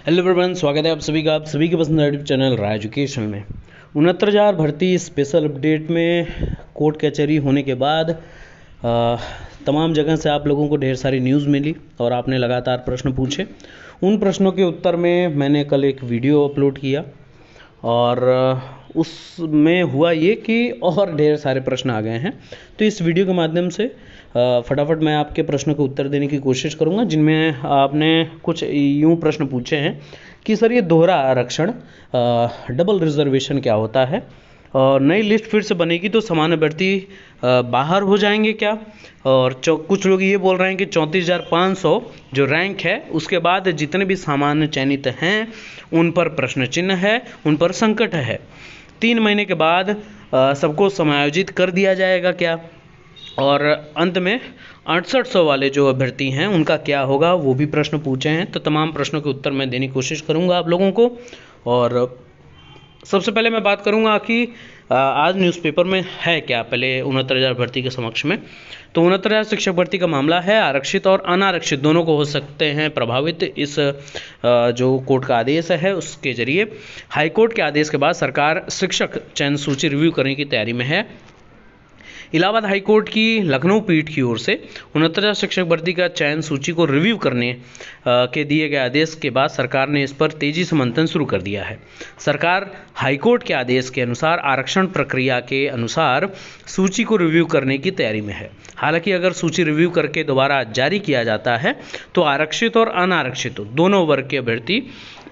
Hello everyone, स्वागत है आप सभी के पसंद यूट्यूब चैनल राय एजुकेशन में। 69,000 भर्ती स्पेशल अपडेट में कोर्ट कचहरी होने के बाद तमाम जगह से आप लोगों को ढेर सारी न्यूज़ मिली और आपने लगातार प्रश्न पूछे। उन प्रश्नों के उत्तर में मैंने कल एक वीडियो अपलोड किया और उसमें हुआ ये कि और ढेर सारे प्रश्न आ गए हैं। तो इस वीडियो के माध्यम से फटाफट मैं आपके प्रश्नों के उत्तर देने की कोशिश करूंगा, जिनमें आपने कुछ यूं प्रश्न पूछे हैं कि सर ये दोहरा आरक्षण डबल रिजर्वेशन क्या होता है, और नई लिस्ट फिर से बनेगी तो सामान्य अभ्यर्थी बाहर हो जाएंगे क्या, और कुछ लोग ये बोल रहे हैं कि 34,500 जो रैंक है उसके बाद जितने भी सामान्य चयनित हैं उन पर प्रश्न चिन्ह है, उन पर संकट है। 3 महीने के बाद सबको समायोजित कर दिया जाएगा क्या, और अंत में 6800 वाले जो अभ्यर्थी हैं उनका क्या होगा, वो भी प्रश्न पूछे हैं। तो तमाम प्रश्नों के उत्तर मैं देने की कोशिश करूंगा आप लोगों को। और सबसे पहले मैं बात करूंगा कि आज न्यूज़पेपर में है क्या, पहले 69,000 भर्ती के समक्ष में। तो 69,000 शिक्षक भर्ती का मामला है। आरक्षित और अनारक्षित दोनों को हो सकते हैं प्रभावित इस जो कोर्ट का आदेश है उसके जरिए। हाईकोर्ट के आदेश के बाद सरकार शिक्षक चयन सूची रिव्यू करने की तैयारी में है। इलाहाबाद हाईकोर्ट की लखनऊ पीठ की ओर से 69,000 शिक्षक भर्ती का चयन सूची को रिव्यू करने के दिए गए आदेश के बाद सरकार ने इस पर तेजी से मंथन शुरू कर दिया है। सरकार हाईकोर्ट के आदेश के अनुसार आरक्षण प्रक्रिया के अनुसार सूची को रिव्यू करने की तैयारी में है। हालांकि अगर सूची रिव्यू करके दोबारा जारी किया जाता है तो आरक्षित और अनारक्षित दोनों वर्ग के अभ्यर्थी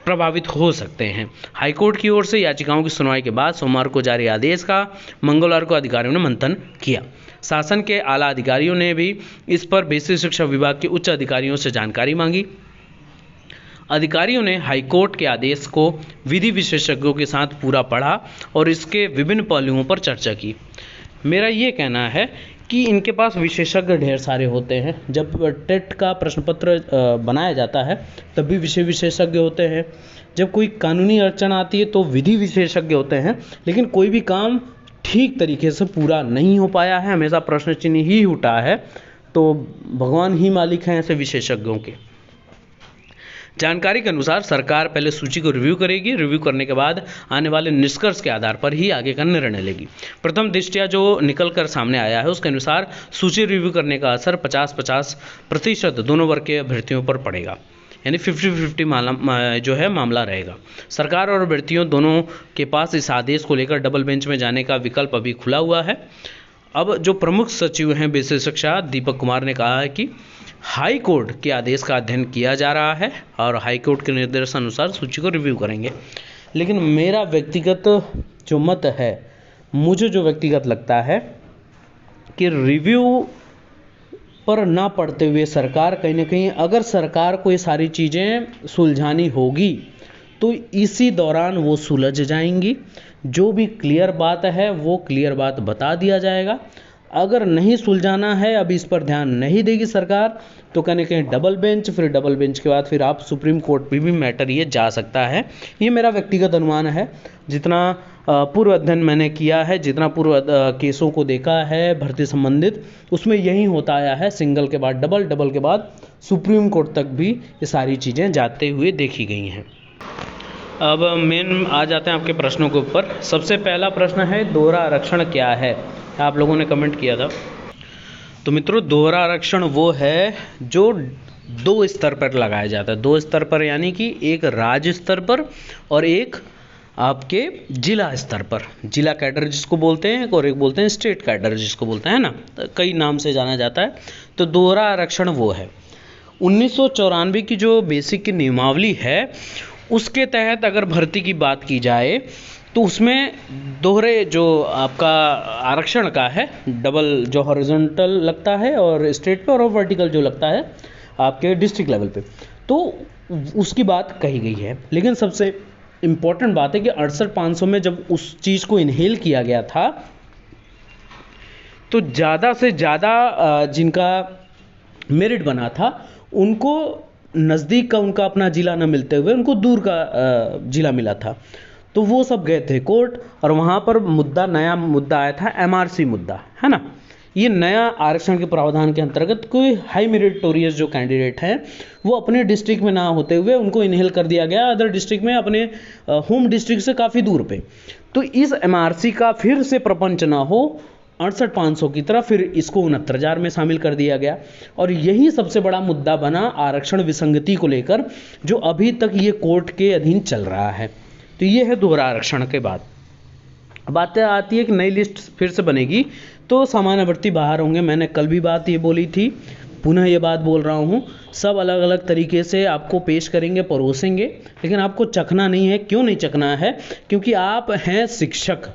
प्रभावित हो सकते हैं। हाईकोर्ट की ओर से याचिकाओं की सुनवाई के बाद सोमवार को जारी आदेश का मंगलवार को अधिकारियों ने मंथन किया। शासन के आला अधिकारियों ने भी इस पर बेसिक शिक्षा विभाग के उच्च अधिकारियों से जानकारी मांगी। अधिकारियों ने हाईकोर्ट के आदेश को विधि विशेषज्ञों के साथ पूरा पढ़ा और इसके विभिन्न पहलुओं पर चर्चा की। मेरा ये कहना है कि इनके पास विशेषज्ञ ढेर सारे होते हैं। जब टेट का प्रश्न पत्र बनाया जाता है तब भी विषय विशेषज्ञ होते हैं। जब कोई कानूनी अड़चन आती है तो विधि विशेषज्ञ होते हैं। लेकिन कोई भी काम ठीक तरीके से पूरा नहीं हो पाया है, हमेशा प्रश्न चिन्ह ही उठा है, तो भगवान ही मालिक हैं ऐसे विशेषज्ञों के। जानकारी के अनुसार सरकार पहले सूची को रिव्यू करेगी। रिव्यू करने के बाद आने वाले निष्कर्ष के आधार पर ही आगे का निर्णय लेगी। प्रथम दृष्टया जो निकल कर सामने आया है उसके अनुसार सूची रिव्यू करने का असर 50-50% दोनों वर्ग के अभ्यर्थियों पर पड़ेगा, यानी 50-50 जो है मामला रहेगा। सरकार और अभ्यर्थियों दोनों के पास इस आदेश को लेकर डबल बेंच में जाने का विकल्प अभी खुला हुआ है। अब जो प्रमुख सचिव हैं बेसिक शिक्षा दीपक कुमार ने कहा है कि हाई कोर्ट के आदेश का अध्ययन किया जा रहा है और हाई कोर्ट के निर्देश अनुसार सूची को रिव्यू करेंगे। लेकिन मेरा व्यक्तिगत जो मत है, मुझे जो व्यक्तिगत लगता है कि रिव्यू पर ना पढ़ते हुए सरकार कहीं ना कहीं, अगर सरकार को ये सारी चीज़ें सुलझानी होगी तो इसी दौरान वो सुलझ जाएंगी। जो भी क्लियर बात है वो क्लियर बात बता दिया जाएगा। अगर नहीं सुलझाना है, अब इस पर ध्यान नहीं देगी सरकार, तो कहीं कहीं डबल बेंच, फिर डबल बेंच के बाद फिर आप सुप्रीम कोर्ट पे भी मैटर ये जा सकता है। ये मेरा व्यक्तिगत अनुमान है। जितना पूर्व अध्ययन मैंने किया है, जितना पूर्व केसों को देखा है भर्ती संबंधित, उसमें यही होता आया है। सिंगल के बाद डबल, डबल के बाद सुप्रीम कोर्ट तक भी ये सारी चीज़ें जाते हुए देखी गई हैं। अब मेन आ जाते हैं आपके प्रश्नों के ऊपर। सबसे पहला प्रश्न है दोहरा आरक्षण क्या है, आप लोगों ने कमेंट किया था। तो मित्रों, दोहरा आरक्षण वो है जो 2 स्तर पर लगाया जाता है। 2 स्तर पर यानी कि एक राज्य स्तर पर और एक आपके जिला स्तर पर। जिला कैडर जिसको बोलते हैं और एक बोलते हैं स्टेट कैडर जिसको बोलते हैं ना, तो कई नाम से जाना जाता है। तो दोहरा आरक्षण वो है। 1994 की जो बेसिक की नियमावली है उसके तहत अगर भर्ती की बात की जाए तो उसमें दोहरे जो आपका आरक्षण का है, डबल जो हॉरिजॉन्टल लगता है और स्टेट पे, और वर्टिकल जो लगता है आपके डिस्ट्रिक्ट लेवल पे, तो उसकी बात कही गई है। लेकिन सबसे इम्पोर्टेंट बात है कि 68,500 में जब उस चीज़ को इनहेल किया गया था तो ज़्यादा से ज़्यादा जिनका मेरिट बना था उनको नज़दीक का उनका अपना ज़िला न मिलते हुए उनको दूर का ज़िला मिला था। तो वो सब गए थे कोर्ट और वहाँ पर मुद्दा, नया मुद्दा आया था, MRC मुद्दा, है ना। ये नया आरक्षण के प्रावधान के अंतर्गत कोई हाई मेरिटोरियस जो कैंडिडेट हैं वो अपने डिस्ट्रिक्ट में ना होते हुए उनको इनहेल कर दिया गया अदर डिस्ट्रिक्ट में, अपने होम डिस्ट्रिक्ट से काफ़ी दूर पे। तो इस एमआरसी का फिर से प्रपंच ना हो 68,500 की तरह, फिर इसको 69,000 में शामिल कर दिया गया। और यही सबसे बड़ा मुद्दा बना आरक्षण विसंगति को लेकर, जो अभी तक ये कोर्ट के अधीन चल रहा है। तो ये है दोहरा आरक्षण के बाद बातें आती है कि नई लिस्ट फिर से बनेगी तो सामान्य भर्ती बाहर होंगे। मैंने कल भी बात ये बोली थी, पुनः ये बात बोल रहा हूँ, सब अलग अलग तरीके से आपको पेश करेंगे, परोसेंगे, लेकिन आपको चखना नहीं है। क्यों नहीं चखना है? क्योंकि आप हैं शिक्षक,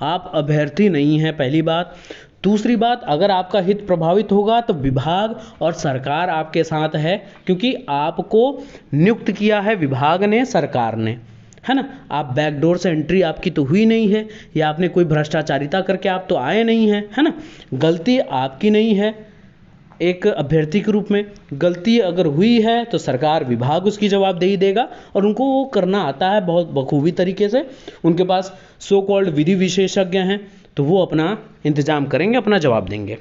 आप अभ्यर्थी नहीं हैं, पहली बात। दूसरी बात, अगर आपका हित प्रभावित होगा तो विभाग और सरकार आपके साथ है, क्योंकि आपको नियुक्त किया है विभाग ने, सरकार ने, है ना। आप बैकडोर से एंट्री आपकी तो हुई नहीं है, या आपने कोई भ्रष्टाचारिता करके आप तो आए नहीं हैं, है ना। गलती आपकी नहीं है, एक अभ्यर्थी के रूप में गलती अगर हुई है तो सरकार विभाग उसकी जवाबदेही देगा, और उनको वो करना आता है बहुत बखूबी तरीके से। उनके पास सो कॉल्ड विधि विशेषज्ञ हैं, तो वो अपना इंतजाम करेंगे, अपना जवाब देंगे।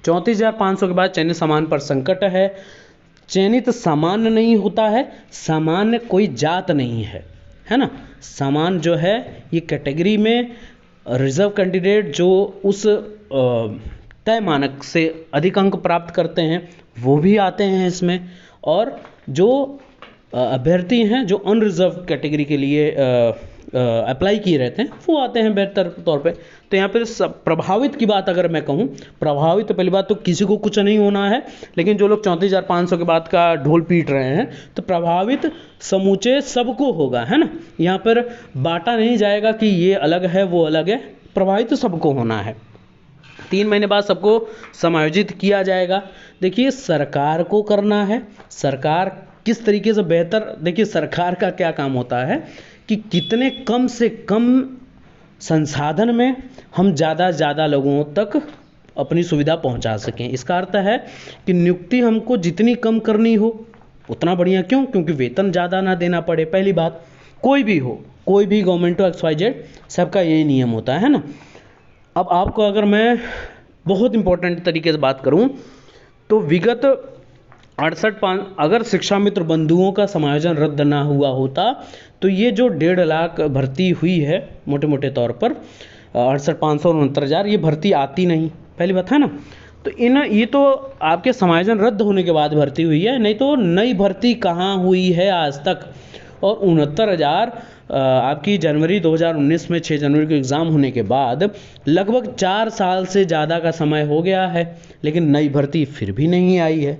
34,500 के बाद चयनित सामान्य पर संकट है। चयनित सामान्य नहीं होता है, सामान्य कोई जात नहीं है ना। सामान्य जो है ये कैटेगरी में रिजर्व कैंडिडेट जो उस तय मानक से अधिक अंक प्राप्त करते हैं वो भी आते हैं इसमें, और जो अभ्यर्थी हैं जो अनरिजर्व कैटेगरी के लिए अप्लाई किए रहते हैं वो आते हैं बेहतर तौर पे। तो यहाँ पर प्रभावित की बात अगर मैं कहूँ, प्रभावित तो पहली बात तो किसी को कुछ नहीं होना है, लेकिन जो लोग 34,500 के बाद का ढोल पीट रहे हैं तो प्रभावित समूचे सबको होगा, है ना। यहाँ पर बांटा नहीं जाएगा कि ये अलग है वो अलग है, प्रभावित तो सबको होना है। 3 महीने बाद सबको समायोजित किया जाएगा। देखिए सरकार को करना है, सरकार किस तरीके से बेहतर, देखिए सरकार का क्या काम होता है कि कितने कम से कम संसाधन में हम ज़्यादा से ज़्यादा लोगों तक अपनी सुविधा पहुंचा सकें। इसका अर्थ है कि नियुक्ति हमको जितनी कम करनी हो उतना बढ़िया। क्यों? क्योंकि वेतन ज़्यादा ना देना पड़े, पहली बात। कोई भी हो, कोई भी गवर्नमेंट हो, XYZ, सबका यही नियम होता है ना। अब आपको अगर मैं बहुत इंपॉर्टेंट तरीके से बात करूं तो विगत 68,500 अगर शिक्षा मित्र बंधुओं का समायोजन रद्द ना हुआ होता तो ये जो 1.5 लाख भर्ती हुई है मोटे मोटे तौर पर 68,500 और 69,000, ये भर्ती आती नहीं, पहली बात है ना। तो ये तो आपके समायोजन रद्द होने के बाद भर्ती हुई है, नहीं तो नई भर्ती कहाँ हुई है आज तक। और 69,000 आपकी जनवरी 2019 में 6 जनवरी को एग्ज़ाम होने के बाद लगभग 4 साल से ज़्यादा का समय हो गया है, लेकिन नई भर्ती फिर भी नहीं आई है।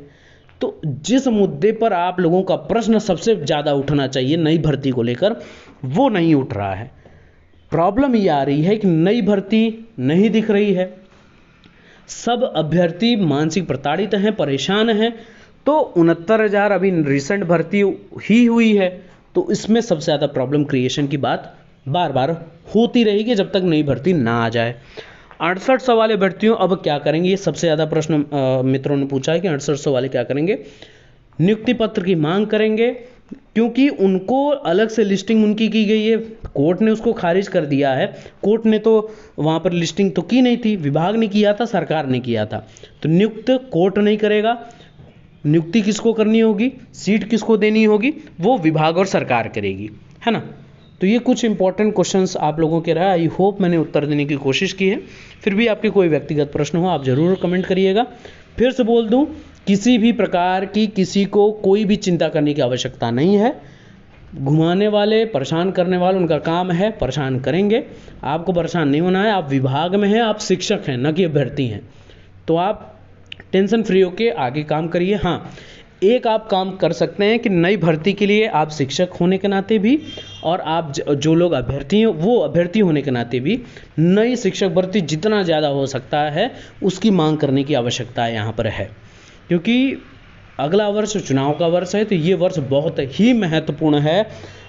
तो जिस मुद्दे पर आप लोगों का प्रश्न सबसे ज़्यादा उठना चाहिए नई भर्ती को लेकर, वो नहीं उठ रहा है। प्रॉब्लम ये आ रही है कि नई भर्ती नहीं दिख रही है, सब अभ्यर्थी मानसिक प्रताड़ित हैं, परेशान हैं। तो 69,000 अभी रिसेंट भर्ती ही हुई है, तो इसमें सबसे ज़्यादा प्रॉब्लम क्रिएशन की बात बार बार होती रहेगी जब तक नई भर्ती ना आ जाए। 6800 वाले भर्तियों अब क्या करेंगे, ये सबसे ज़्यादा प्रश्न मित्रों ने पूछा है कि 6800 वाले क्या करेंगे। नियुक्ति पत्र की मांग करेंगे, क्योंकि उनको अलग से लिस्टिंग उनकी की गई है, कोर्ट ने उसको खारिज कर दिया है। कोर्ट ने तो वहाँ पर लिस्टिंग तो की नहीं थी, विभाग ने किया था, सरकार ने किया था। तो नियुक्त कोर्ट नहीं करेगा, नियुक्ति किसको करनी होगी, सीट किसको देनी होगी, वो विभाग और सरकार करेगी, है ना। तो ये कुछ इंपॉर्टेंट क्वेश्चंस आप लोगों के रहा, आई होप मैंने उत्तर देने की कोशिश की है। फिर भी आपके कोई व्यक्तिगत प्रश्न हो आप ज़रूर कमेंट करिएगा। फिर से बोल दूं, किसी भी प्रकार की किसी को कोई भी चिंता करने की आवश्यकता नहीं है। घुमाने वाले, परेशान करने वाले, उनका काम है, परेशान करेंगे। आपको परेशान नहीं होना है, आप विभाग में हैं, आप शिक्षक हैं, न कि अभ्यर्थी हैं। तो आप टेंशन फ्री होके आगे काम करिए। हाँ, एक आप काम कर सकते हैं कि नई भर्ती के लिए आप शिक्षक होने के नाते भी, और आप जो लोग अभ्यर्थी हैं वो अभ्यर्थी होने के नाते भी नई शिक्षक भर्ती जितना ज़्यादा हो सकता है उसकी मांग करने की आवश्यकता यहाँ पर है। क्योंकि अगला वर्ष चुनाव का वर्ष है, तो ये वर्ष बहुत ही महत्वपूर्ण है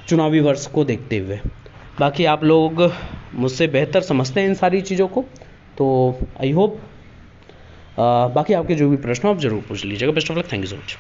चुनावी वर्ष को देखते हुए। बाकी आप लोग मुझसे बेहतर समझते हैं इन सारी चीज़ों को, तो आई होप बाकी आपके जो भी प्रश्न हो आप ज़रूर पूछ लीजिएगा। Best of luck, thank you so much.